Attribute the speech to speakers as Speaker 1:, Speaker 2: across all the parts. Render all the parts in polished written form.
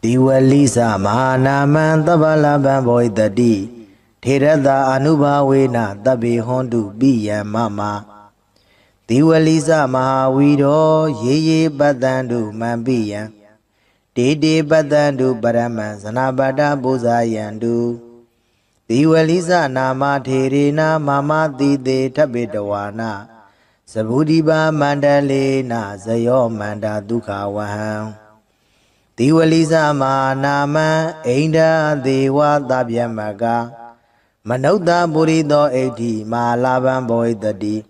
Speaker 1: Diwalisa Mahanaman Tabalaban Boydadi Tirada Anubawena Tabi Hondu Biya Mama Diwalisa Mahawido Ye Badandu Mambiya Dede Badandu Baraman Sanabada Buzayandu Diwalisa Nama Tirina Mama Dide Tabidawana Sabudiba Mandalena Zayo Manda Duka Waham Diwalisa Manama Ainda Dewa Dabyamaga Manauda Burido Eti Malaban Boy the D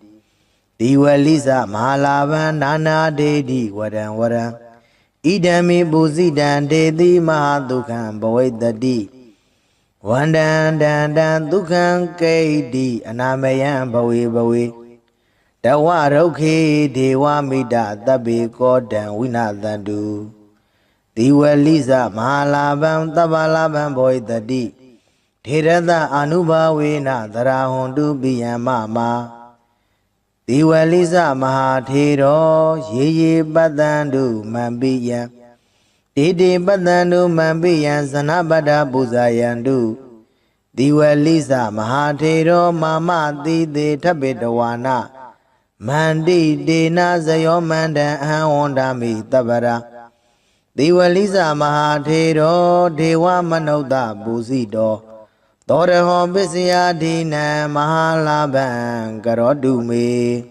Speaker 1: Diwalisa Malaban Nana Dedi Wadan Idami Buzidan Dedi Mahadukan Boy the D Wandan Dan Dukan Kadi Anamayan Bowie Dawaroke Dewa Mida Dabi Godan Winadandu Diwalisa Mahalaban Tabalaban Boy the D Tirada Anubawena Darahondu Biyamama Diwalisa Mahatiro Ye Badandu Mambiya Dede Badandu Mambiya Sanabada Buzayandu Diwalisa Mahatiro Mama Dide Tabidawana Mandi Dena Zayo Manda Ahondami Tabara Diwalisa Mahatero Dewa Manoda Buzido Doreho Bisya Dina Mahalaban Garodume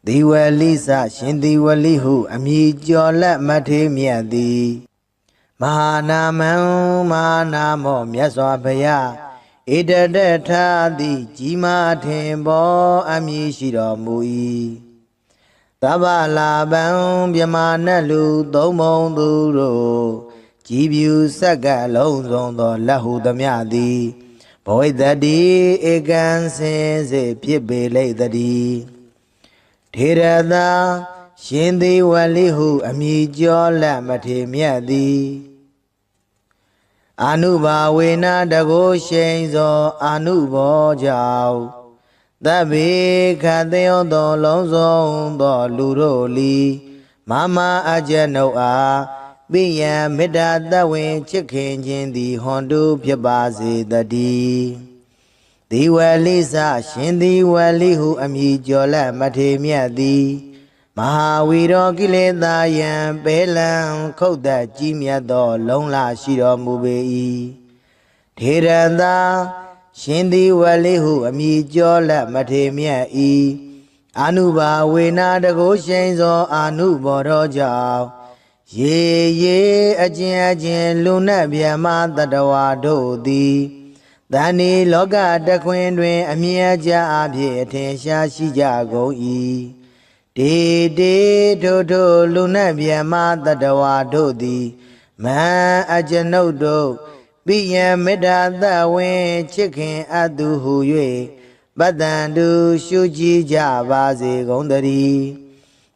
Speaker 1: Diwalisa Shindiwalihu Amijola Matemiadi Mahanamo Myaswabaya Ida Tadi Jima Tembo Amishiro Mui Tabalaban Biamanalu Domon Duro Jibu Saga Lonzo Lahu Damiadi Boy Daddy Egan says a Piebele Daddy Tirada Shindi Walihu Amijola Matemiadi Anuba Wena Dago Shenzo Anubo Jau Dabi Kadeo do Lonzo do Luroli Mama Ajanoa Biya Mida Dawin Chicken Jindi Hondu Piabazi the D Diwalisa Shindi Walihu Amijola Matemiadi Mahawiro Gileda Yan Belan Koda Jimia do Longla Shiro Mubei Tiranda Shindi Walihu Amijola Matemia Anuba Wena the Goshenzo Anubo Roja Ye Ajin Luna Biama Dadawa Dodi Dani Loga the Queen Amiaja Abye Tensha Shijago De Dodo Luna Biama Dadawa Dodi Ma Ajanodo Biya Mida the way chicken adu huye Badandu Shuji Javazi Gondari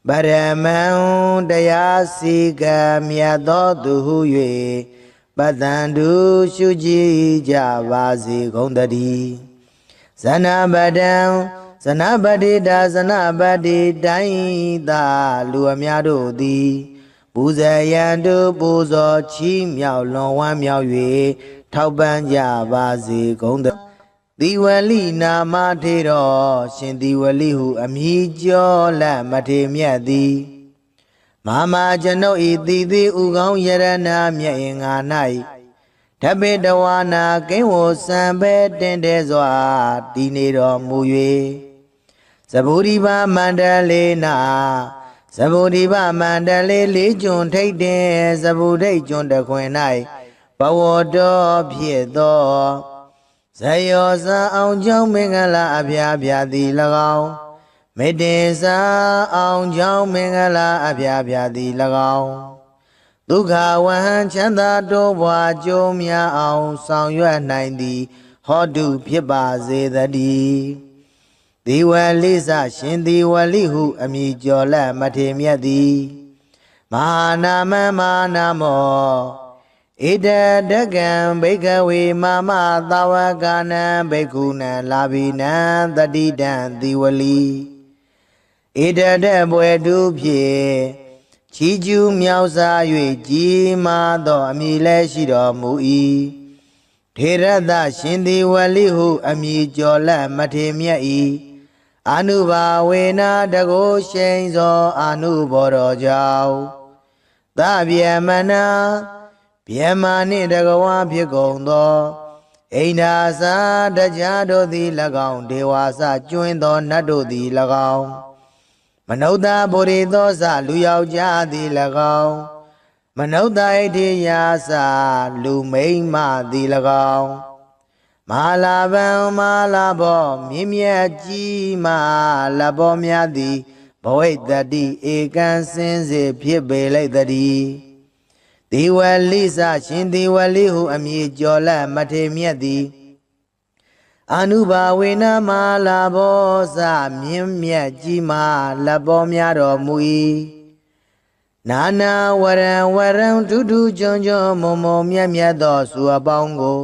Speaker 1: Baraman Dayasiga Miadodu huye Badandu Shuji Javazi Gondari Zanabadi da Zanabadi Daida Luamiado di Buzayandu Buzo Chi Miao Long Wan Miao Yue Tauban Javazi Gonda Diwali Nama Tero Shindiwalihu Amijo La Matemiadi Mama Jano Ididi Ugong Yarana Mia Nai Tabidawana Kenwo Sambe Dendezwa Dinero Muye Saburiba Mandalena Sabudiba Mandale Legion take de Sabude John the Quenai Pawodo Piedo Sayosa on John Mingala Abia di Lagao Medesa on John Mingala Abia di Lagao Duka Wan Chanda Doba Jomia on Sound Yua 90 Hodu Piba Zedadi Diwalisa Shindi Walihu Amijola Matemiadi Manama Manamo Ida Dagan Bekawi Mama Tawagana Bekuna Labina Dadidan Diwali Ida Debwe Dupye ချီကျူးမြောက်စား၍ကြီးမားသောအမည်လည်းရှိတော်မူ၏ထေရသရှင်ဒီဝလိဟုအမည်ကျော်လက်မထေမြတ်၏အာနုဘာဝေနတကိုရှိန်သောအာနုဘော်တော်ကြောင့်သဗျမနာဗျမနှင့်တကဝါဖြစ်ကုန်သောအိန္ဒာစာတရားတို့သည်၎င်းဒေဝါစကျွင်းသောနတ်တို့သည်၎င်းမနုဿဗုရိသောစလူယောက်ျားသည်၎င်းမနုဿဣတိယာစလူမိန်းမသည်၎င်းမဟာလာဗံမဟာလာဘောမြင့်မြတ်ကြီးမလဘောများသည်ဘဝိတ္တိဧကံစင်စေဖြစ်ပေလိုက်တည်းဒီဝလိစရှင်ဒီဝလိဟုအမည်ကျော်လက်မထေမြတ်သည်အာနုဘာဝေနမဟာလာဘောစမြင့်မြတ်ကြီးမလဘောများတော်မူ၏နာနာဝရံဝရံထူးထူးချွန်ချွန်မုံမုံမြတ်မြတ်သောစုအပေါင်းကို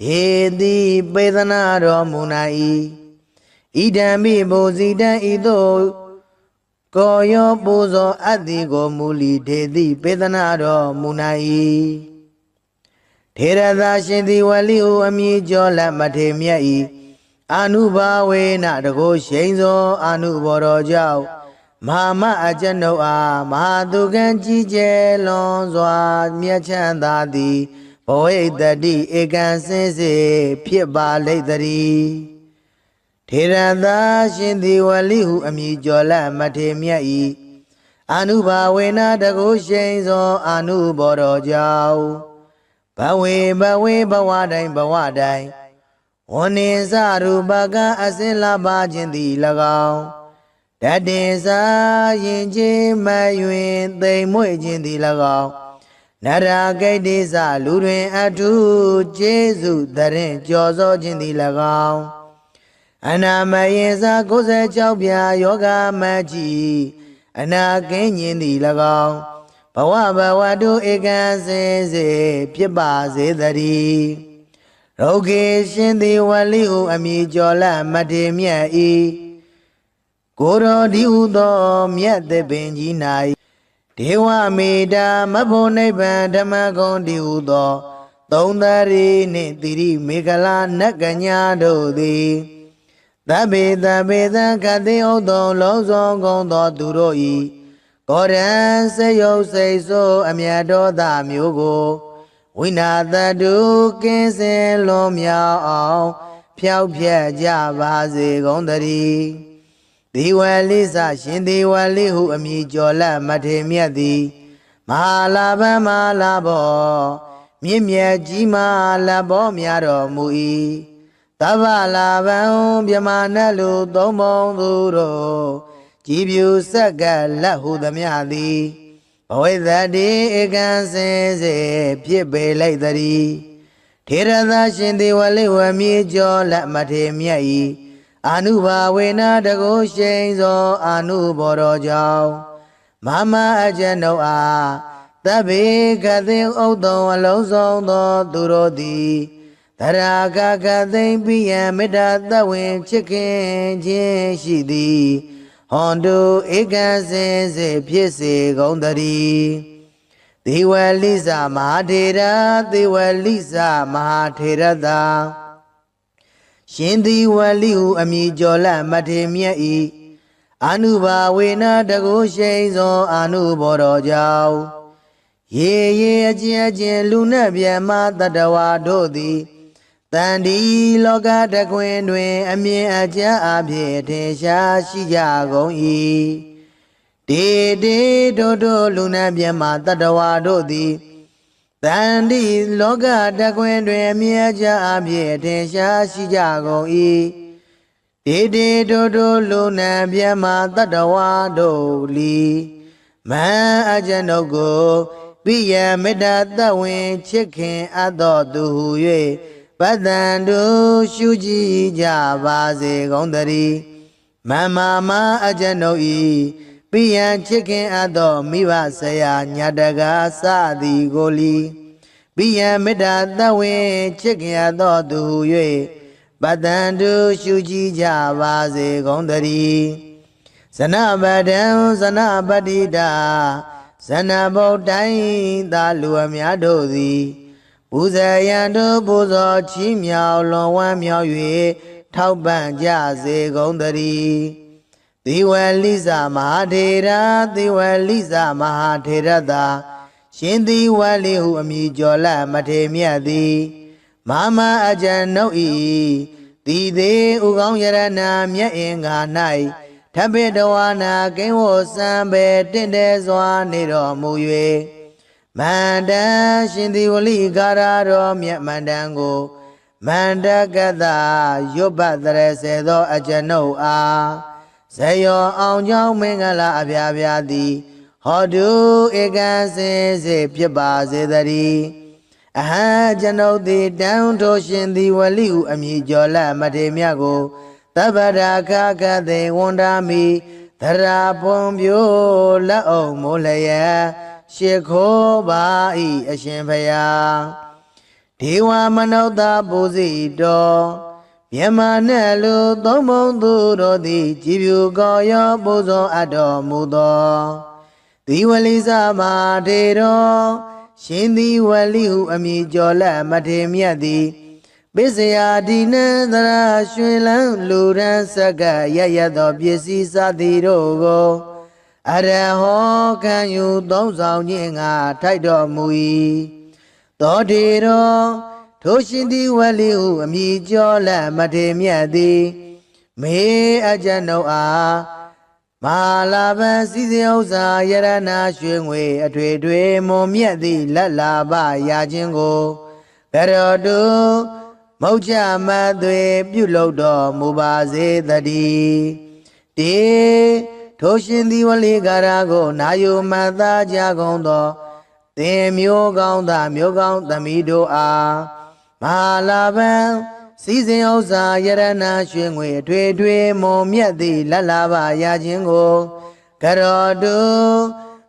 Speaker 1: ဒေတိပေသနာတော်မူနိုင်၏ဣဒံမိဘုဇိတံဤသို့ကိုယောပူဇော်အပ်သည်ကိုမူလီဒေတိပေသနာတော်မူနိုင်၏ထေရသရှင်သည်ဝလိဟုအမည်ကျော်လက်မထေမြတ်၏အာနုဘာဝေနတကိုရှိန်သောအာနုဘော်တော်ကြောင့်မဟာမအကျွန်ုပ်အားမဟာသူကံကြီးကျယ်လွန်စွာမြတ်ချမ်းသာသည်ဘဝိတ္တိဧကံစင်စေဖြစ်ပါလိမ့်တည်းထေရသရှင်သည်ဝလိဟုအမည်ကျော်လက်မထေမြတ်၏အာနုဘာဝေနတကိုရှိန်သောအာနုဘော်တော်ကြောင့်ဘဝေဘဝတိုင်းဝန္နေစရူပကအစင်လာပါခြင်းသည်၎င်းတတေစာရင်ချင်းမယွင်သိမ်မွေ့ခြင်းသည်၎င်းနရာဂိတ်တိစလူတွင်အထုကျေးဇူးတရင်ကြော်စောခြင်းသည်၎င်းအနာမယေစာ96ပြာယောဂမကြီးအနာကင်းခြင်းသည်၎င်းဘဝတုဧကံစင်စေဖြစ်ပါစေတည်းရုဂေရှင်သည်ဝလိဟုအမည်ကျော်လက်မထေမြတ်၏ကိုရောဒီဟုသောမြတ်သပင်ကြီး၌ဒေဝမေတ္တာမဖို့နိဗ္ဗာန်ဓမ္မဂုံဒီဟုသောသုံးသရီနှင့်တိရိမေခလာနတ်ကညာတို့သည်သဗ္ဗေသခတိဥဒ္ဒောလုံးစုံကုန်သောသူတို့၏ကောရံစေယုတ်စိတ်ဆိုးအမြတ်တော်သာမျိုးကိုဝိနာတတုကင်းစင်လွန်မြောက်အောင်ဖြောက်ဖြက်ကြပါစေကုန်တည်းဒီဝလိစရှင်ဒီဝလိဟုအမည်ကျော်လက်မထေမြတ်သည်မဟာလာဗံမဟာလာဘောမြင့်မြတ်ကြီးမလဘောများတော်မူ၏သဗ္ဗလာဗံမြမနတ်လူသုံးပုံသူတို့ကြည်ပြူဆက်ကလက်ဟုသမျှသည်ဘဝိတ္တိဧကံစင်စေဖြစ်ပေလိုက်တည်းထေရသရှင်ဒီဝလိဝမြေကျော်လက်မထေမြတ်၏အာနုဘာဝေနတကိုရှိန်သောအာနုဘော်တော်ကြောင့်မမအကျွန်ုပ်အားသဗ္ဗေကသိဥဒ္ဒောအလုံးစုံသောသူတို့သည်သရာဂကသိမ့်ပိယံမေတ္တာသဝင်ချစ်ခင်ခြင်းရှိသည်ဟွန်တုဧကံစင်စေဖြစ်စေကုန်တည်းဒေဝလိစမဟာထေရဒေဝလိစမဟာထေရသာရှင်ဒီဝလိဟုအမည်ကျော်လက်မထေမြတ်၏အာနုဘာဝေနတကိုရှိန်သောအာနုဘော်တော်ကြောင့်ရေအချင်းလူနှင့်မြတ်မတတဝါတို့သည်တန်ဒီလောကတခွင်တွင်အမြင်အကျအဖြစ်ထင်ရှားရှိကြကုန်၏တေတို့လူနှင့်မြတ်မတတဝါတို့သည်တန်ဒီလောကတခွင်တွင်အမြင်အကျအဖြစ်ထင်ရှားရှိကြကုန်၏တေတို့လူနှင့်မြတ်မတတဝါတို့လီမန်အကျွန်ုပ်ကိုပိယမေတ္တာသဝင်ချစ်ခင်အပ်တော်သူဟု၍ပတ္တန်တို့ရှုကြည်ကြပါစေကုန်တည်းမမအကျွန်ုပ်၏ပိယံချစ်ခင်အပ်သောမိဘဆရာညတကာစသည်ကိုလီပိယံမေတ္တာသဝင်ချစ်ခင်အပ်သောသူဟု၍ပတ္တန်တို့ရှုကြည်ကြပါစေကုန်တည်းဇနပတံဇနပတိတာ ဇဏဗုဒ္ဓိုင်းသာလူအများတို့သည်ပူဇေယံတို့ပူဇော်ချီးမြှောက်လွန်ဝမ်းမြောက်၍ထောက်ပံ့ကြစေကုန်သတည်းသီဝလိစမဟာထေရသီဝလိစမဟာထေရသာရှင်သီဝလိဟုအမည်ကျော်လမထေမြတ်သည်မမအကျဉ်နှုတ်၏သည်သေးဥကောင်းယရဏမြတ်အင်္ဂါ၌ထပိတဝါနာကိဉ္ဝစံပေတင့်တယ်စွာနေတော်မူ၍မန္တရှင်သီဝလိကာရတော်မြတ်မန္တန်ကိုမန္တကတရွတ်ပတ်တရစေသောအကျဉ်နှုတ်အားဇယောအောင်ကြောင်းမင်္ဂလာအပြာပြာသည်ဟောတုဧကံစင်စေဖြစ်ပါစေတည်းအဟံကျွန်ုပ်သည်တန်ထိုးရှင်သည်ဝလိဟုအမည်ကျော်လမထေမြတ်ကိုသဗ္ဗရာခကသေဝန္ဒာမိသရာပွန်ပြိုလက်အောင်မိုးလျက်ရှ िख ိုးပါ၏အရှင်ဖျားဒေဝမနုဿပူဇိတော်မြမနဲ့လူသုံးပုံသူတို့သည်ကြည်ဖြူကောရောပူဇော်အပ်တော်မူသောသီဝလိစမထေတော်ရှင်သီဝလိဟုအမည်ကျော်လက်မထေမြတ်သည်ပစ္စယဒီနန္တရာရွှေလန်းလူရန်စက္ကရရသောပစ္စည်းစသည်တို့ကိုအရဟောခံယူသုံးဆောင်ခြင်းငါထိုက်တော်မူ၏သောထေတော်ထိုရှင်သီဝလိဟုအမည်ကျော်လက်မထေမြတ်သည်မေအကျဉ်ုပ်အားမဟာလာဘံစည်းစိမ်ဥစ္စာယရဏရွှေငွေအထွေထွေမွန်မြတ်သည့်လက်လာပရာခြင်းကိုကရောတုမုတ်ချမသွေပြုလုပ်တော်မူပါစေတည်းတေထိုရှင်သီဝလိကာရကိုနာယုမတ်သားကြကုန်သောသင်မျိုးကောင်းသားမျိုးကောင်းသမီးတို့အားမဟာလာဘံစည်းစိမ်ဥစ္စာယရဏရွှေငွေအထွေထွေမွန်မြတ်သည့်လက်လာပရာခြင်းကိုကရောတု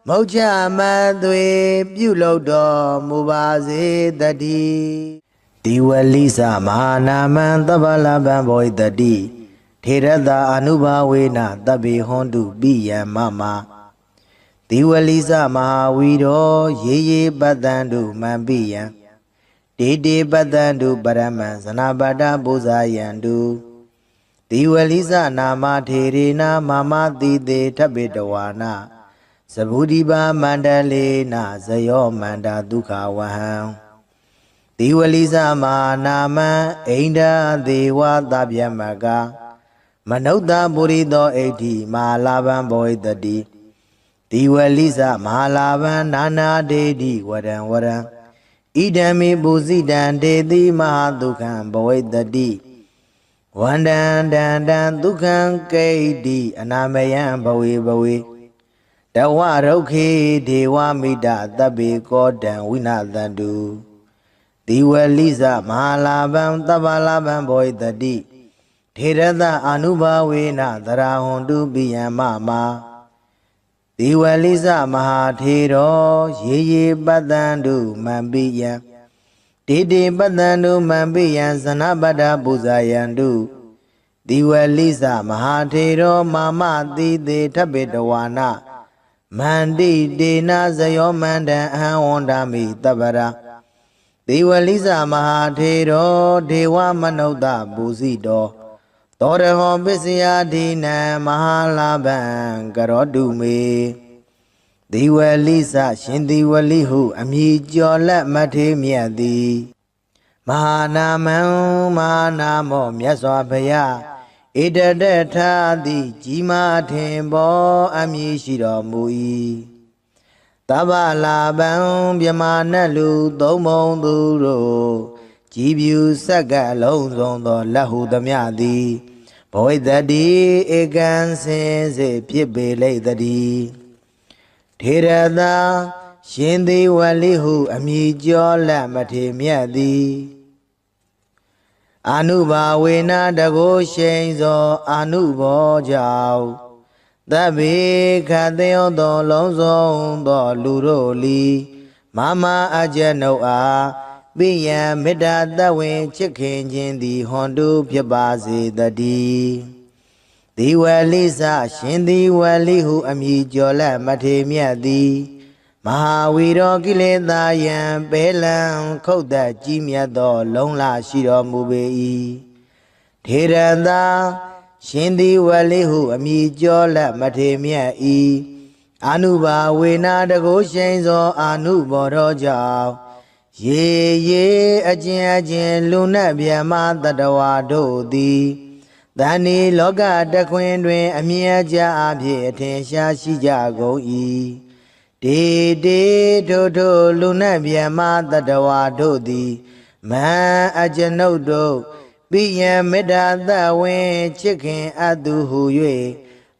Speaker 1: မုတ်ချမသွေပြုလုပ်တော်မူပါစေတည်းဒီဝလိစမဟာနာမံသဗ္ဗလဗံဘောဣတတိထေရတအနုဘာဝေနတဗ္ဗေဟွန်တုပိယံမမဒီဝလိစမဟာဝီရောရေရေပတ္တံတုမံပိယံတေတေပတ္တံတုပရမံဇနပတ္တပူဇာယံတုဒီဝလိစနာမထေရေနမမတိတေထပိတဝါနာသဗုဒိပါမန္တလေနဇယောမန္တာဒုက္ခဝဟံဒီဝလိစမဟာနာမံဣန္ဒဒေဝသဗ္ဗယမကမနုဿပုရိသောဣဋ္ဌိမဟာလာဘံဘောဣတတိဒီဝလိစမဟာလာဘံနာနာဒေတိဝရံဝရံဣဒံမိပုဇိတံဒေတိမဟာဒုက္ခံဘဝိတ္တိဝန္တံတံတံဒုက္ခံကိဋ္တိအနာမယံဘဝေဘဝေတဝရုက္ခေဒေဝမိတသဗ္ဗေကောတံဝိနသန္တုဒီဝလိစမဟာလာဘံသဗ္ဗလာဘံဘောဣတတိထေရတအနုဘာဝေနသရာဟွန်တုပိယံမမဒီဝလိစမဟာထေရောရေရေပတ္တံတုမံပိယံတေတေပတ္တံတုမံပိယံဇနပတ္တပူဇာယံတုဒီဝလိစမဟာထေရောမာမတိတေထပိတဝါနာမန္တိတေနဇယောမန္တံအဟံဝန္ဒာမိတပ္ပရာဒီဝလိစမဟာထေရောဒေဝမနုဿပူဇိတောသောရဟောပစ္စယဒိနံမဟာလာဘံကရောတုမေဒီဝလိစရှင်ဒီဝလိဟုအမည်ကျော်လက်မထေမြတ်သည်မဟာနာမံမဟာနာမောမြတ်စွာဘုရားဣတတထာတိကြီးမားထင်ပေါ်အမည်ရှိတော်မူ၏သဗ္ဗလာဘံမြမနတ်လူသုံးပုံသူတို့ကြည်ဖြူဆက်ကအလုံးစုံသောလက်ဟုသမျှသည်ဘဝိတ္တိဧကံစင်စေဖြစ်ပေလိမ့်တည်းထေရသာရှင်သီဝလိဟုအမည်ကျော်လက်မထေမြတ်သည်အနုဘာဝေနတကိုရှိန်သောအနုဘောကြောင့်သဗ္ဗေခတယောသောလုံးစုံသောလူတို့လီမမအကျဉ်ုပ်အားပိယံမေတ္တာတဝင်ချစ်ခင်ခြင်းသည်ဟွန်တုဖြစ်ပါစေတည်းဒီဝလိစရှင်ဒီဝလိဟုအမည်ကျော်လက်မထေမြတ်သည် မဟာဝီရောကိလေသာယံပဲလံခုတ်သက်ကြီးမြတ်သောလုံးလရှိတော်မူပေ၏ထေရသာရှင်သည်ဝလိဟုအမိကျော်လက်မထေမြတ်၏အာနုဘာဝေနာတကုရှိန်သောအာနုဘောတော်ကြောင့်ရေရေအကျဉ်အကျဉ်လူနတ်ဗျမတတဝါတို့သည်တဏီလောကတခွင်တွင်အမြဲကြအဖြစ်အထင်ရှားရှိကြကုန်၏တေတေထိုထိုလူနတ်ဗျမတတဝါတို့သည်မဟံအကျွန်ုပ်တို့ပိယံမေတ္တာသဝင်ချစ်ခင်အပ်သူဟု၍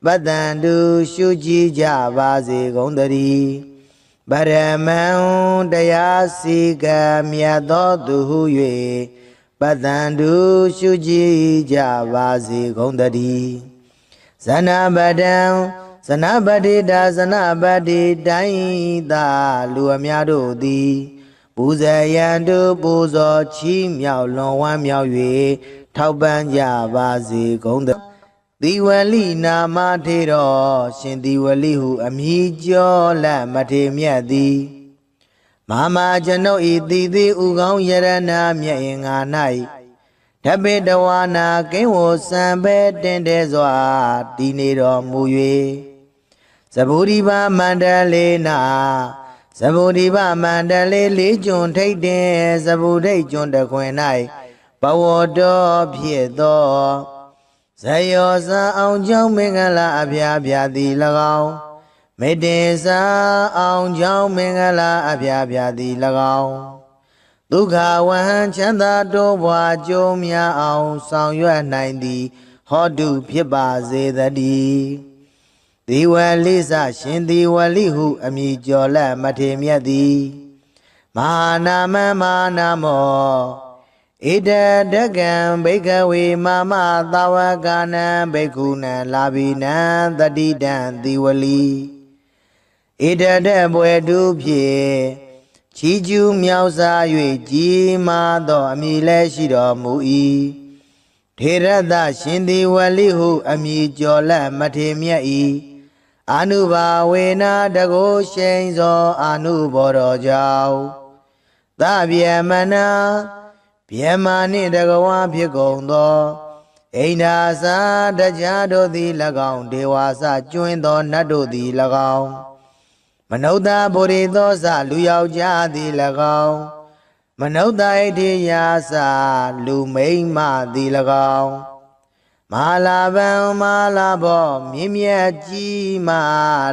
Speaker 1: ပတ္တန္တုရှုကြည်ကြပါစေကုန်သတည်းပရမံတရားစီကံမြတ်သောသူဟု၍ပတ္တန္တုရှုကြည်ကြပါစေကုန်သတည်းဇနပတံဇနပတိတာဇနပတိတိုင်းသာလူအများတို့သည်ပူဇေယံတုပူဇော်ချီးမြှောက်လွန်ဝမ်းမြောက်၍ထောက်ပံ့ကြပါစေကုန်သသီဝလိနာမထေတော်ရှင်သီဝလိဟုအမည်ကျော်လက်မထေမြတ်သည်မဟာကျွန်ုပ်ဤတည်သည်ဥကောင်းယရဏမြတ်င်္ဂါ၌ဓပိတဝါနာကိဝစံပဲတင်တဲစွာတည်နေတော်မူ၍သဗ္ဗုရိပါမန္တလေးနာသဗ္ဗုရိပါမန္တလေးလေးကျွန်းထိတ်တင်သဗ္ဗုဒိတ်ကျွန်းတခွင်၌ဘဝတော်ဖြစ်သောဇယောဇာအောင်ကြောင့်မင်္ဂလာအဖျားဖျားသည်၎င်းမေတ္တေစာအောင်ကြောင့်မင်္ဂလာအဖျားဖျားသည်၎င်းဒုက္ခဝဟံချမ်းသာတိုးပွားကြုံများအောင်ဆောင်ရွက်နိုင်သည်ဟောတုဖြစ်ပါစေတည်းဒီဝလိစရှင်ဒီဝလိဟုအမည်ကျော်လက်မထေမြတ်သည်မဟာနာမမဟာနာမောဣဒဒကံဘိကဝေမမသာဝကနံဘိက္ခုနံလာဘိနံတတိတံဒီဝလီဣဒဒဘွယ်တုဖြင့်ချီကျူးမြောက်စား၍ကြီးမားသောအမည်လည်းရှိတော်မူ၏ထေရသရှင်ဒီဝလိဟုအမည်ကျော်လက်မထေမြတ်၏အာနုဘာဝေနာတကုရှိန်သောအာနုဘောတော်ကြောင့်သဗျမနာဗျမနှင့်တကဝါဖြစ်ကုန်သောအိန္ဒာစာတရားတို့သည်၎င်းဒေဝါစကျွင်းသောနတ်တို့သည်၎င်းမနုဿဗုရိသောစလူယောက်ျားသည်၎င်းမနုဿဣတိယာစလူမိန်းမသည်၎င်းမဟာလာဗံမဟာလာဘောမြင့်မြတ်ကြီးမ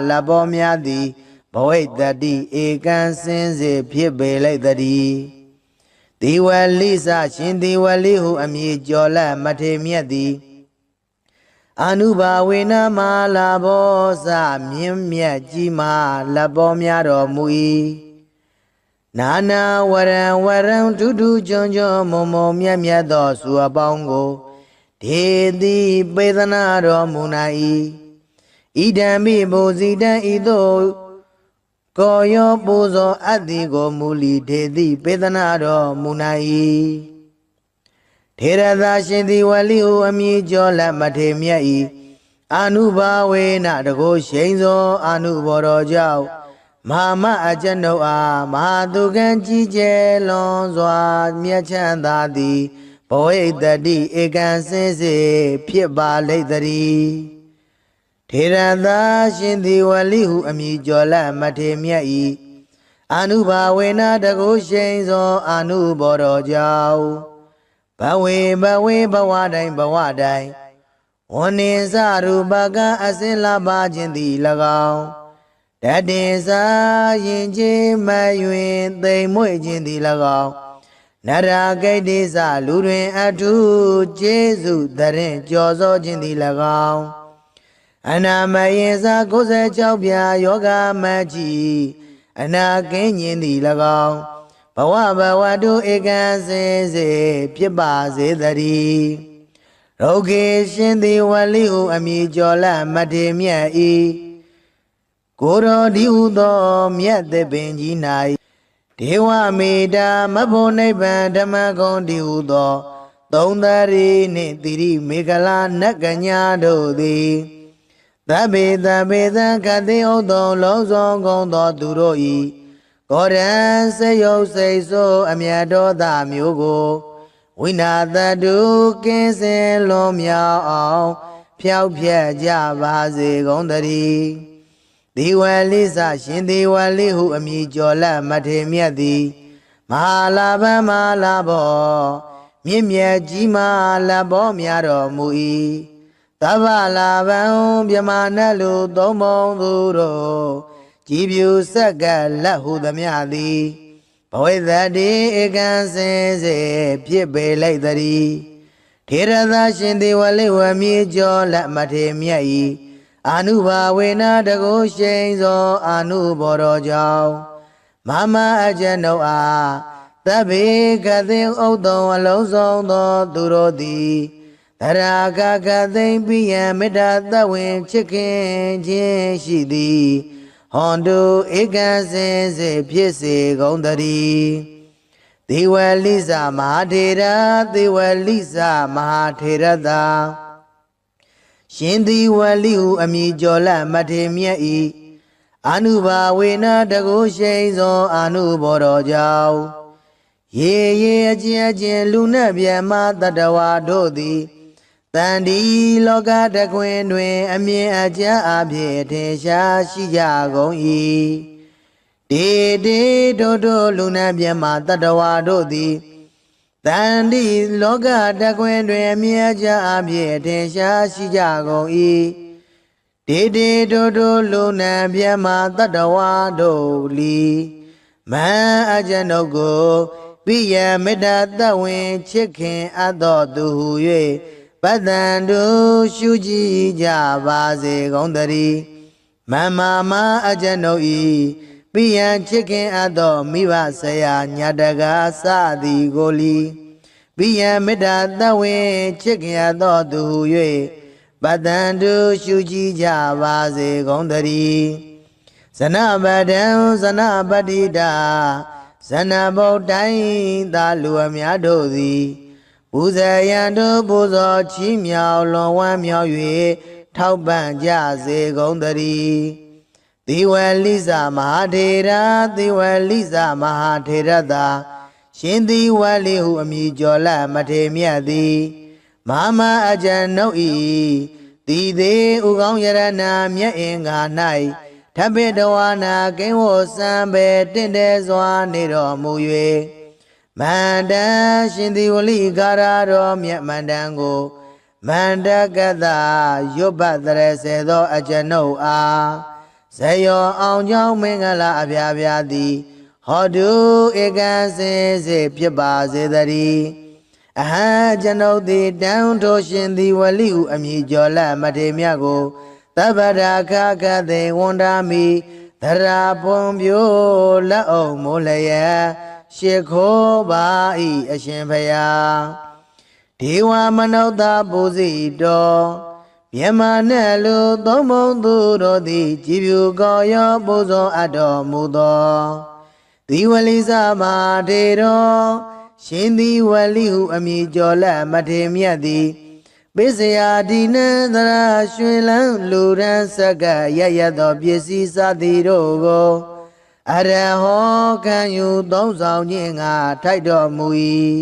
Speaker 1: လဘောများသည်ဘဝိတ္တိဧကံစင်စေဖြစ်ပေလိုက်တည်းဒီဝလိစရှင်ဒီဝလိဟုအမည်ကျော်လက်မထေမြတ်သည်အာနုဘာဝေနမလာဘောစမြင့်မြတ်ကြီးမာလက်ပေါ်များတော်မူ၏နာနာဝရံဝရံထူးထူးချွန်ချွန်မုံမုံမြတ်မြတ်သောစုအပေါင်းကိုဒေတိပေသနာတော်မူနာ၏ဣဒံမိဘူဇိတံဤသို့ကိုယောပူဇော်အပ်သည်ကိုမူလီဒေတိပေသနာတော်မူနာ၏ထေရသာရှင်သည်ဝလိဟုအမည်ကျော်လက်မထေမြတ်၏အာနုဘာဝေနတကုရှိန်သောအာနုဘောတော်ကြောင့်မဟာမအကျွန်ုပ်အားမဟာသူကံကြီးကျယ်လွန်စွာမြတ်ချမ်းသာသည်ဘဝိတ္တိဧကံစင်စေဖြစ်ပါလိမ့်တည်းထေရသာရှင်သည်ဝလိဟုအမည်ကျော်လက်မထေမြတ်၏အာနုဘာဝေနတကုရှိန်သောအာနုဘောတော်ကြောင့်ဘဝေဘဝတိုင်းဝန္နေစရူပကအစင်လာပါခြင်းသည်၎င်းတတင်စာရင်ချင်းမယွင်သိမ်မွေ့ခြင်းသည်၎င်းနရဂိတ်တိစလူတွင်အထုကျေစုတရင်ကြော်စောခြင်းသည်၎င်းအနာမယင်စာ96ပြာယောဂမကြီးအနာကင်းခြင်းသည်၎င်းဘဝတုဧကံစင်စေဖြစ်ပါစေတည်းရောဂေရှင်သည်ဝလိဟုအမည်ကျော်လက်မထေမြတ်၏ကိုတော်ဒီဟုသောမြတ်သစ်ပင်ကြီး၌ဒေဝမေတ္တာမဖို့နိဗ္ဗာန်ဓမ္မဂုံဒီဟုသောသုံးသရီနှင့်တိရိမေခလာနတ်ကညာတို့သည် သဗ္ဗေသဗ္ဗေသံခတိဥသောလုံးစုံကုန်သောသူတို့ဤကောရံစေယုတ်စိတ်ဆိုးအမြတ်တော်သာမျိုးကိုဝိနာတတုကင်းစင်လွန်မြောက်အောင်ဖြောက်ဖြက်ကြပါစေကုန်သတည်းဒီဝလိစရှင်ဒီဝလိဟုအမည်ကျော်လက်မထေမြတ်သည်မဟာလာဘမဟာလာဘောမြင့်မြတ်ကြီးမားလဘောများတော်မူ၏သဗ္ဗလာဘံမြမနတ်လူသုံးပုံသူတို့ကြည်ပြူဆက်ကလက်ဟုသမျှသည်ဘဝိသတိဧကံစင်စေဖြစ်ပေလိုက်တည်းထေရသရှင်ဒီဝလိဝမြေကျော်လက်မထေမြတ်၏အာနုဘာဝေနတကုရှိန်သောအာနုဘော်တော်ကြောင့်မမအကျဉ်ုပ်အားသဗ္ဗေကသိဥဒ္ဒံအလုံးစုံသောသူတို့သည်တရာကကသိမ့်ပိယံမေတ္တာသဝေချစ်ခင်ခြင်းရှိသည်ဟွန်တုဧကံစင်စေဖြစ်စေကုန်တည်းဒေဝလိစမဟာထေရဒေဝလိစမဟာထေရသာရှင်ဒီဝလိဟုအမည်ကျော်လက်မထေမြတ်၏အာနုဘာဝေနတကုရှိန်သောအာနုဘော်တော်ကြောင့်ရေအကျဉ်လူနှင့်မြတ်မတတဝါတို့သည်တန်ဒီလောကတခွင်တွင်အမြင်အကျဉ်အဖြစ်ထင်ရှားရှိကြကုန်၏တေတို့လူနှင့်မြတ်မတတဝါတို့သည်တန်ဒီလောကတခွင်တွင်အမြင်အကျဉ်အဖြစ်ထင်ရှားရှိကြကုန်၏တေတို့လူနှင့်မြတ်မတတဝါတို့လီမန်အကျဉ်ုပ်ကိုပိယမေတ္တာသဝင်ချစ်ခင်အပ်သောသူဟု၍ပတ္တန်တို့ရှုကြည်ကြပါစေကုန်သတည်းမမအကျဉ်ုပ်ဤပိယံချစ်ခင်အပ်သောမိဘဆရာညာတကာစသည်ကိုလီပိယံမေတ္တာသဝင်ချစ်ခင်အပ်သောသူဟု၍ပတ္တန်တို့ရှုကြည်ကြပါစေကုန်သတည်းဇနပဒံဇနပတိတာဇနဗုဒ္ဓိုင်းသာလူအများတို့သည်ပူဇေယံတို့ပူဇော်ချီးမြှောက်လွန်ဝမ်းမြောက်၍ထောက်ပံ့ကြစေကုန်သတည်းသေဝလိစမဟာထေရသေဝလိစမဟာထေရသာရှင်သေဝလိဟုအမည်ကျော်လက်မထေမြတ်သည်မမအကျဉ်ုပ်၏တိသေးဥကောင်းယရဏမြတ်အင်္ဂါ၌ထပိတဝါနာကိဝစံပေတင့်တယ်စွာနေတော်မူ၍မန္တန်ရှင်သေဝလိကာရတော်မြတ်မန္တန်ကိုမန္တကတရွတ်ပတ်တရစေသောအကျဉ်ုပ်အားဇယောအောင်ကြောင်းမင်္ဂလာအပြာပြာသည်ဟောတုဧကံစင်စေဖြစ်ပါစေတည်းအဟံကျွန်ုပ်သည်တန်ထိုရှင်သေဝလိဟုအမည်ကျော်လက်မထေမြတ်ကိုသဗ္ဗရာခကသေဝန္ဒာမိသရာပွန်ပြိုလက်အောင်မိုးလျက်ရှ िख ိုးပါ၏အရှင်ဘုရားဒေဝမနုဿပူဇိတော်မြမနဲ့လူသုံးပုံသူတို့သည်ကြည်ဖြူကောရောပူဇော်အပ်တော်မူသောဒီဝလိစမထေတော်ရှင်ဒီဝလိဟုအမည်ကျော်လက်မထေမြတ်သည်ပိစယာဒီနံသရရွှေလန်းလူရန်ဆက်ကရရသောပစ္စည်းစသည်တို့ကိုအရဟောခံယူသုံးဆောင်ခြင်းငါထိုက်တော်မူ၏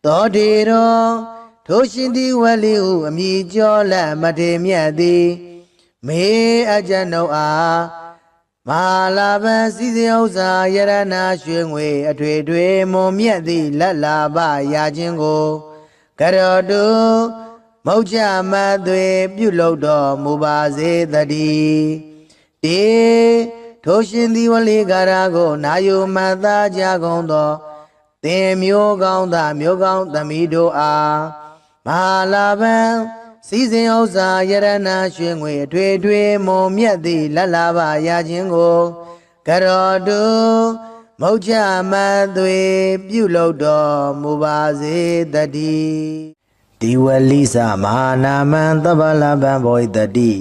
Speaker 1: သောတေတော်ထိုရှင်ဒီဝလိဟုအမည်ကျော်လက်မထေမြတ်သည်မေအကျဉ်ုပ်အားမဟာလာဘံစီစဉ်ဥစ္စာယရဏရွှေငွေအထွေထွေမွန်မြတ်သည့်လက်လာပရာခြင်းကိုကရောတုမௌချမသွေပြုလုပ်တော်မူပါစေတည်းတေထိုရှင်ဒီဝလိကာရကိုနာယုမတ်သားကြကုန်သောသင်မျိုးကောင်းသားမျိုးကောင်းသမီးတို့အားမဟာလာဘံစီစဉ်ဥစ္စာယရဏရွှေငွေအထွေထွေမွန်မြတ်သည့်လက်လာပါရခြင်းကိုကရောတုမௌချမသွေပြုလုပ်တော်မူပါစေတည်းဒီဝလိစမဟာနာမံသဗ္ဗလဗံဘောဣတတိ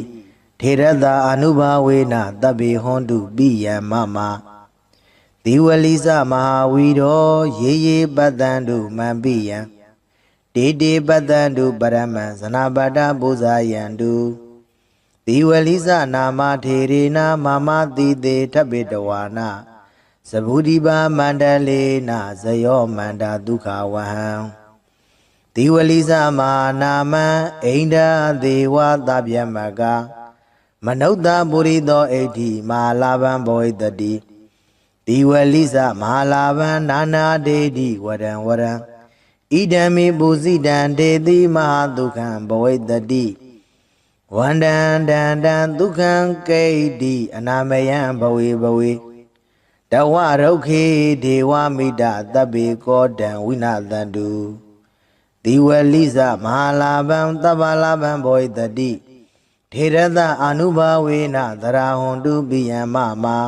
Speaker 1: ထေရတာအနုဘာဝေနတဗ္ဗေဟွန်တုပိယံမမဒီဝလိစမဟာဝီရောရေပတ္တံတုမံပိယံတေပတ္တံတုပရမံဇနာပတ္တပူဇာယံတု တိဝလိစနာမထေရေနာမမတိတေထပိတဝါနာသဗုဒိပါမန္တလေနာဇယောမန္တာဒုက္ခဝဟံတိဝလိစမာနာမံအိန္ဒာဒေဝသဗ္ဗမကမနုဿပုရိသောဣဋ္ဌိမဟာလာဘံဘောဣတတိတိဝလိစမဟာလာဘံနာနာဒေတိဝရံဝရံဣဒံမိပုဇိတံဒေတိမဟာဒုက္ခံဘောဣတတိဝန္တံတံတံဒုက္ခံကိဋ္တိအနာမယံဘဝေဘဝေတဝရုခေဒေဝမိတသဗ္ဗေကောတံဝိနာသန္တုတိဝလိစမဟာလာဘံသဗ္ဗလာဘံဘောဣတတိထေရသအာနုဘာဝေနသရဟွန်တုပိယံမမာ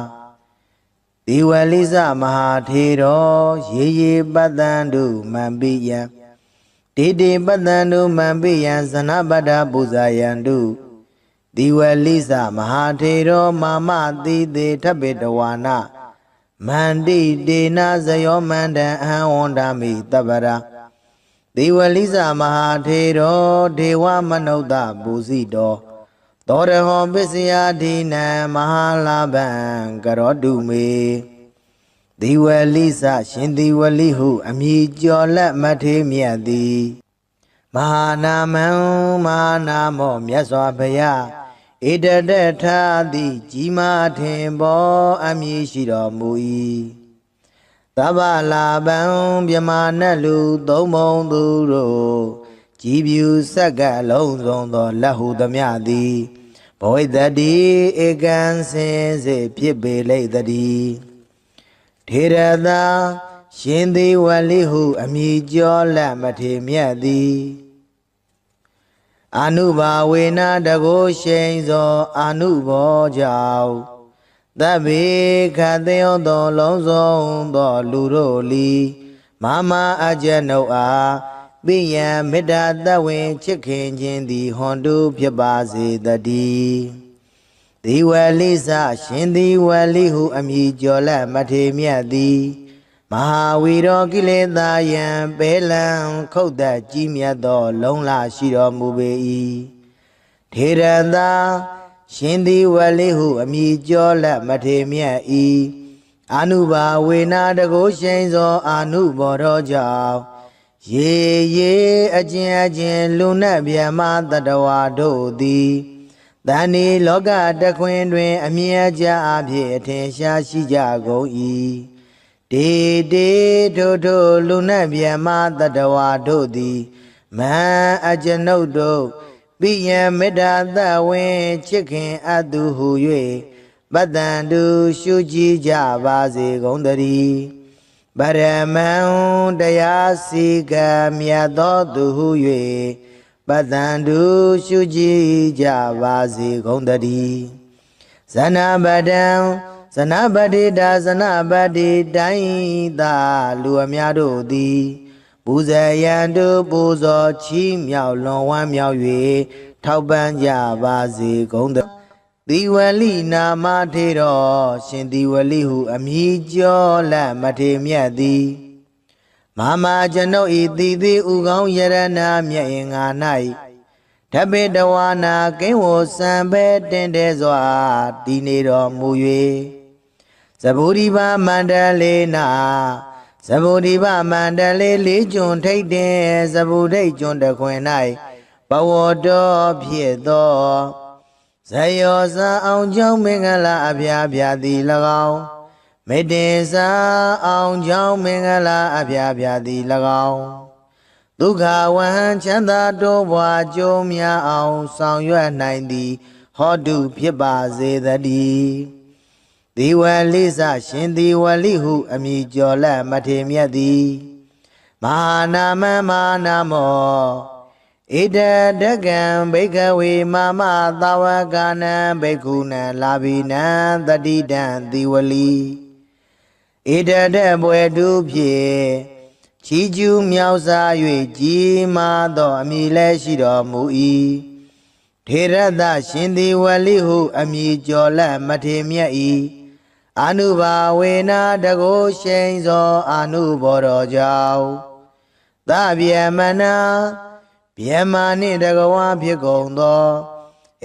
Speaker 1: တိဝလိစမဟာထေရောရေရေပတ္တန္တုမံပိယံတေတေပတ္တန္တုမံပိယံဇနပတ္ထပူဇာယံတုတိဝလိစမဟာထေရောမာမတိတေထပိတဝါနာမန္တိတေနဇယောမန္တံအဟံဝန္ဒမိတပ္ပရာတိဝလိစမဟာထေရောဒေဝမနုဿပူဇိတောသောရဟောပစ္စယဒိနံမဟာလာဘံကရောတုမေတိဝလိစရှင်တိဝလိဟုအမည်ကျော်လက်မထေမြတ်သည်မဟာနာမံမဟာနာမောမြတ်စွာဘုရားဣတတထာတိကြီးမားထင်ပေါ်အမည်ရှိတော်မူ၏သဗ္ဗလာဘံမြမနတ်လူသုံးဘုံသူတို့ကြည်ပြူဆက်ကလုံးစုံသောလက်ဟုသမျှသည်ဘောဣတတိဧကံစင်စေဖြစ်ပေလိမ့်တည်းထေရသာရှင်သေဝလိဟုအမည်ကျော်လက်မထေမြတ်သည်အာနုဘာဝေနတကိုရှိန်သောအာနုဘောကြောင့်သဗ္ဗေခသေယောသောလုံးစုံသောလူတို့လီမမအကျနုအားပိယံမေတ္တာတဝင်ချစ်ခင်ခြင်းသည်ဟွန်တုဖြစ်ပါစေတည်းဒီဝလိစရှင်ဒီဝလိဟုအမည်ကျော်လက်မထေမြတ်သည်မဟာဝီရောကိလေသာယံပေလံခုတ်သက်ကြီးမြတ်သောလုံးလရှိတော်မူပေ၏ထေရသာရှင်ဒီဝလိဟုအမည်ကျော်လက်မထေမြတ်၏အာနုဘာဝေနာတကိုရှိန်သောအာနုဘောတော်ကြောင့်ရေရေအကျဉ်လူနတ်ဗျမတတဝါတို့သည်တဏ္ဍီလောကတခွင်တွင်အမြဲကြအဖြစ်အထင်ရှားရှိကြကုန်၏တေတေထိုထိုလူနတ်ဗျမတတဝါတို့သည်မဟံအကျွန်ုပ်တို့ပိယံမေတ္တာသဝင်ချစ်ခင်အပ်သူဟု၍ပတ္တန္တုရှုကြည်ကြပါစေကုန်သတည်းပရမံတရားစီကံမြတ်သောသူဟု၍ပတ္တန္တုရှုကြည်ကြပါစေကုန်သတည်းဇနပတံဇနပတိတာဇနပတိတိုင်းသာလူအများတို့သည်ပူဇေယံတုပူဇော်ချီးမြှောက်လွန်ဝမ်းမြောက်၍ထောက်ပံ့ကြပါစေကုန်သတည်းတိဝလိနာမထေရောရှင်တိဝလိဟုအမည်ကျော်လက်မထေမြတ်သည်မမကျွန်ုပ်ဤတိတိဥကောင်းယရဏမြတ်င်္ဂါ၌ဓပိတဝါနာကိဉ္ဝစံပဲတင်တဲ့စွာတည်နေတော်မူ၍သဗ္ဗုဒိဗမန္တလေးနာသဗ္ဗုဒိဗမန္တလေးလေးကျွန်းထိတ်တဲ့သဗ္ဗုဒိတ်ကျွန်းတခွင်၌ဘဝတော်ဖြစ်သောဇယောဇာအောင်ကြောင့်မင်္ဂလာအဖျားဖျားသည်၎င်းမေတ္တေဇာအောင်ကြောင့်မင်္ဂလာအဖျားဖျားသည်၎င်းဒုက္ခဝဟံချမ်းသာတိုးပွားကြိုးများအောင်ဆောင်ရွက်နိုင်သည်ဟောတုဖြစ်ပါစေတည်းဒီဝလိစရှင်ဒီဝလိဟုအမည်ကျော်လက်မထေမြတ်သည်မဟာနာမမဟာနာမောဣတတကံဘိကဝေမမသာဝကနံဘိက္ခုနံလာဘိနံတတိတံတိဝလိဣတတဘွယ်တုဖြင့်ချီးကျူးမြောက်စား၍ကြီးမားသောအမည်လည်းရှိတော်မူ၏ထေရသရှင်တိဝလိဟုအမည်ကျော်လက်မထေမြတ်၏အာနုဘာဝေနာတကိုရှိန်သောအာနုဘောတော်ကြောင့်သဗ္ဗယမနာဗျမနှင့်တကဝါဖြစ်ကုန်သော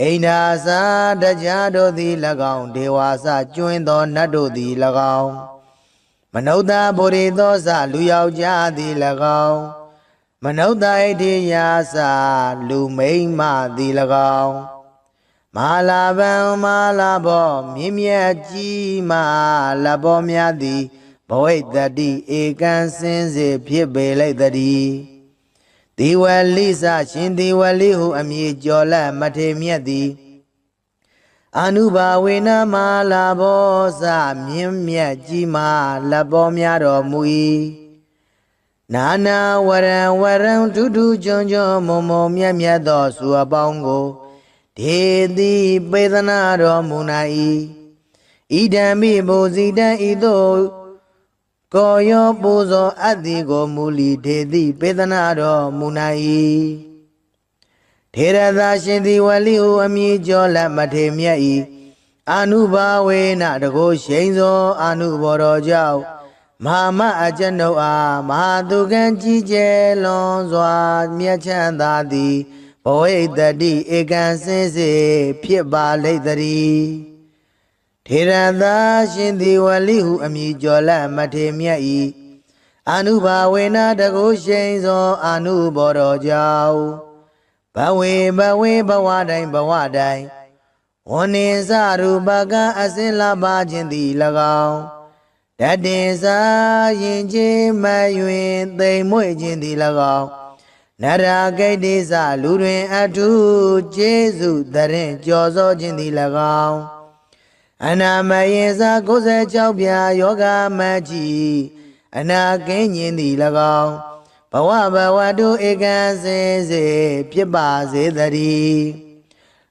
Speaker 1: အိန္ဒာစာတရားတို့သည်၎င်းဒေဝါစကျွင်းသောနတ်တို့သည်၎င်းမနုဿဗုရိသောစလူယောက်ျားသည်၎င်းမနုဿဣတိယာစလူမိန်းမသည်၎င်းမဟာလာဗံမဟာလာဘောမြင့်မြတ်ကြီးမဟာလဘောများသည်ဘဝိတ္တိဧကံစင်စေဖြစ်ပေလိုက်တည်းဒီဝလိစရှင်ဒီဝလိဟုအမည်ကျော်လက်မထေမြတ်သည်အနုဘာဝေနမဟာလာဘောစမြင့်မြတ်ကြီးမဟာလဘောများတော်မူ၏နာနာဝရံဝရံထူးထူးချွန်ချွန်မုံမုံမြတ်မြတ်သောစုအပေါင်းကိုဒေတိပေသနာတော်မူနိုင်၏ဣဒံမိဘုဇိတံဤသို့ကိုယောပူဇော်အပ်သည်ကိုမူလီဒေတိပေသနာတော်မူနိုင်၏ထေရသာရှင်သည်ဝလိဟုအမည်ကျော်လက်မထေမြတ်၏အနုဘာဝေနတကုရှိန်သောအနုဘောတော်ကြောင့်မဟာမအကျွန်ုပ်အားမဟာသူကံကြီးကျယ်လွန်စွာမြတ်ချမ်းသာသည်ဘဝိတ္တိဧကံစင်စေဖြစ်ပါလိမ့်တည်းထေရသာရှင်သည်ဝလိဟုအမည်ကျော်လက်မထေမြတ်၏အနုဘာဝေနတကုရှိန်သောအနုဘောတော်ကြောင့်ဘဝေဘဝတိုင်းဝဏ္ဏစရူပကအစင်လာပါခြင်းသည်၎င်းတတင်စာရင်ချင်းမယွင်သိမ်မွေ့ခြင်းသည်၎င်းနရဂိတ္တိစလူတွင်အထုကျေးဇူးတရင်ကြော်စောခြင်းသည်၎င်းအနာမယေစ96ပြာယောဂမကြီးအနာကင်းခြင်းသည်၎င်းဘဝတုဧကံစင်စေဖြစ်ပါစေတည်း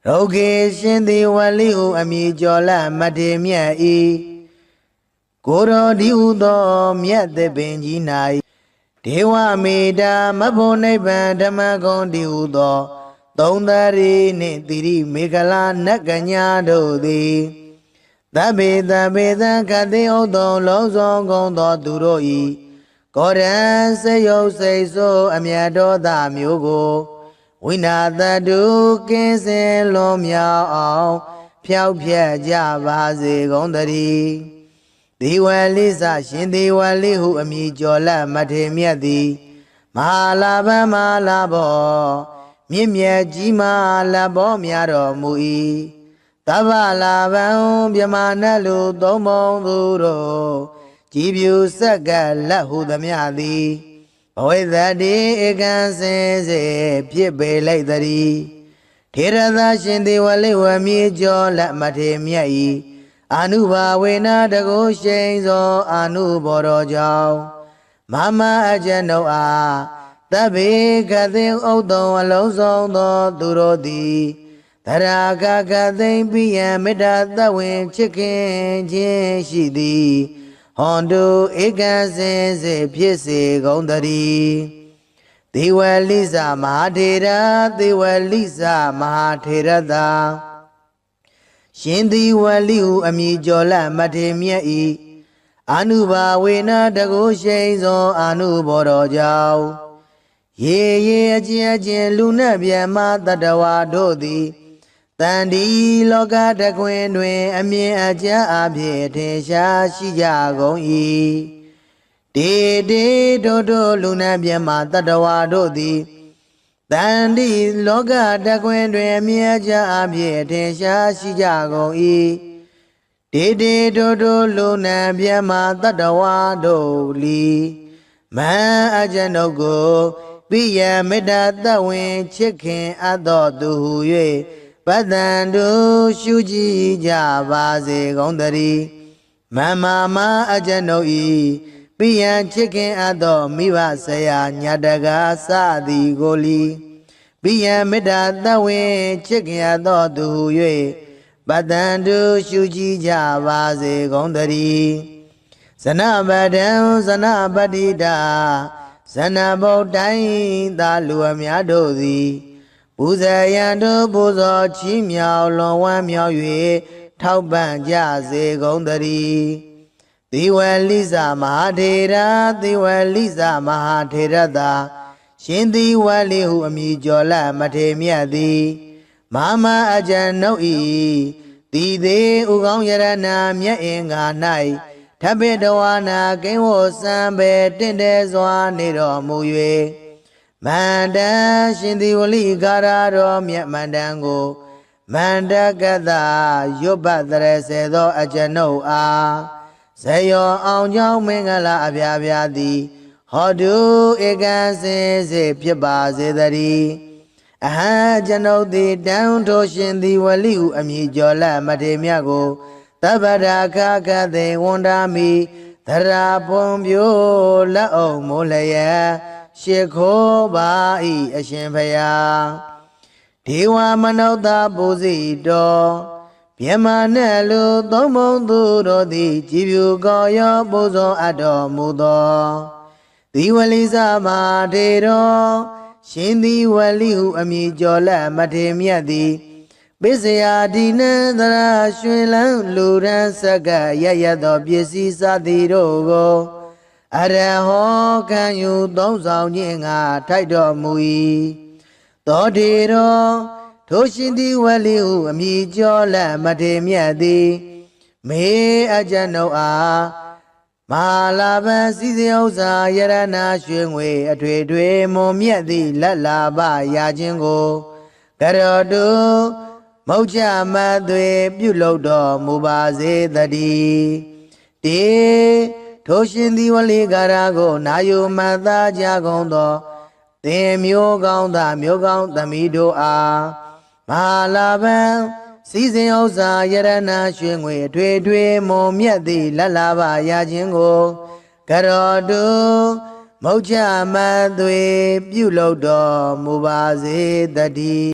Speaker 1: ရုဂေရှင်သည်ဝလိဟုအမည်ကျော်လက်မထေမြတ်၏ကိုရောဒီဟုသောမြတ်သပင်ကြီး၌ဒေဝမေတ္တာမဖို့နိဗ္ဗာန်ဓမ္မဂုံဒီဟုသောသုံးသရီနှင့်တိရိမေခလာနတ်ကညာတို့သည်သဗ္ဗေသခတိဥဒ္ဒောလုံးစုံကုန်သောသူတို့၏ကောရံစေယုတ်စိတ်ဆိုးအမြတ်တော်သာမျိုးကိုဝိနာတတုကင်းစင်လွန်မြောက်အောင်ဖြောက်ဖြက်ကြပါစေကုန်တည်းဒီဝလိစရှင်ဒီဝလိဟုအမည်ကျော်လက်မထေမြတ်သည်မဟာလာဗံမဟာလာဘောမြင့်မြတ်ကြီးမဟာလဘောများတော်မူ၏သဗ္ဗလာဗံမြမနတ်လူသုံးပုံသူတို့ကြည်ပြူဆက်ကလက်ဟုသမျှသည်ဘဝိတ္တိဧကံစင်စေဖြစ်ပေလိုက်တည်းထေရသာရှင်သည်ဝလိဝမြေကျော်လက်မထေမြတ်၏အနုဘာဝေနတကုရှိန်သောအနုဘောတော်ကြောင့်မမအကျွန်ုပ်အားသဗ္ဗေကသိဥဒ္ဒောအလုံးစုံသောသူတို့သည်သရာဂကသိမ့်ပိယံမေတ္တာသဝင်ချစ်ခင်ခြင်းရှိသည်ဟွန်တုဧကံစင်စေဖြစ်စေကုန်တည်းဒေဝလိစမဟာထေရဒေဝလိစမဟာထေရသာရှင်သည်ဝလိဟုအမည်ကျော်လက်မထေမြတ်၏အနုဘာဝေနတကုရှိန်သောအနုဘောတော်ကြောင့်ရေအချင်းလူနှင့်မြတ်မတတဝါတို့သည်တန်ဒီလောကတခွင်တွင်အမြင်အကျအဖြစ်ထင်ရှားရှိကြကုန်၏တေတို့လူနှင့်မြတ်မတတဝါတို့သည်တန်ဒီလောကတခွင်တွင်အမြင်အကျအဖြစ်ထင်ရှားရှိကြကုန်၏တေတို့လူနှင့်မြတ်မတတဝါတို့လီမန်အကျွန်ုပ်ကိုပိယမေတ္တာသဝင်ချစ်ခင်အပ်သောသူဟု၍ပတ္တန်တို့ရှုကြည်ကြပါစေကုန်တည်းမမအကျွန်ုပ်၏ပိယံချစ်ခင်အပ်သောမိဘဆရာညတကာစသည်ကိုလီပိယံမေတ္တာသဝင်ချစ်ခင်အပ်သောသူဟု၍ပတ္တန်တို့ရှုကြည်ကြပါစေကုန်တည်းဇနပဒံဇနပတိတာဇနဗုဒ္ဓိသာလူအများတို့သည်ပူဇေယံတို့ပူဇော်ချီးမြှောက်လွန်ဝမ်းမြောက်၍ထောက်ပံ့ကြစေကုန်တည်းသီဝလိစမဟာထေရသီဝလိစမဟာထေရသာရှင်သီဝလိဟုအမည်ကျော်လက်မထေမြတ်သည်မ မာမအကြံနှုတ်ဤတီသေးဥကောင်းယရနာမြတ်အင်္ဂါ၌ထပ်ပိတဝါနာကိန်းဝစံပဲတင့်တယ်စွာနေတော်မူ၍မန္တရှင်သည်ဝလိဂါရတော်မြတ်မန္တန်ကိုမန္တကတရွတ်ပတ်တရစေသောအကျွန်ုပ်အားဇယောအောင်ကြောင်းမင်္ဂလာအပြာပြာသည်ဟောတုဧကံစင်စေဖြစ်ပါစေတည်းအဟံကျွန်ုပ်သည်တန်ထိုးရှင်သည်ဝလိဟုအမည်ကျော်လက်မထေမြတ်ကိုသဗ္ဗရာခခသေဝန္ဒာမိသရာပွန်ပြိုလက်အောင်မိုးလျက်ရှ िख ိုးပါ၏အရှင်ဖျားဒေဝမနုဿပူဇိတော်မြမနဲ့လူသုံးဘုံသူတို့သည်ကြည်ဖြူကောရောပူဇော်အပ်တော်မူသောဒီဝလိစမာထေတော်ရှင်သည်ဝလိဟုအမည်ကျော်လက်မထေမြတ်သည်ပစ္စယဒီနန္တရာရွှင်လန်းလူရန်စက္ကရရသောပစ္စည်းစသည်တို့ကိုအရဟောခံယူသုံးဆောင်ခြင်းငါထိုက်တော်မူ၏သောထေတော်ထိုရှင်သည်ဝလိဟုအမည်ကျော်လက်မထေမြတ်သည်မေအကျွန်ုပ်အားမဟာလာဘစီစဉ်ဥစ္စာယရနာရွှေငွေအထွေထွေမွန်မြတ်သည့်လက်လာပရာခြင်းကိုကရောတုမုတ်ချမသွေပြုလုပ်တော်မူပါစေတည်းတေထိုရှင်သည်ဝလိဂါရကိုနာယုမတ်သားကြကုန်သောသင်မျိုးကောင်းသားမျိုးကောင်းသမီးတို့အားမဟာလာဘစီစဉ်ဥစ္စာယရနာရွှေငွေအထွေထွေမွန်မြတ်သည့်လက်လာပရာခြင်းကိုကရောတုမုတ်ချမသွေပြုလုပ်တော်မူပါစေတည်း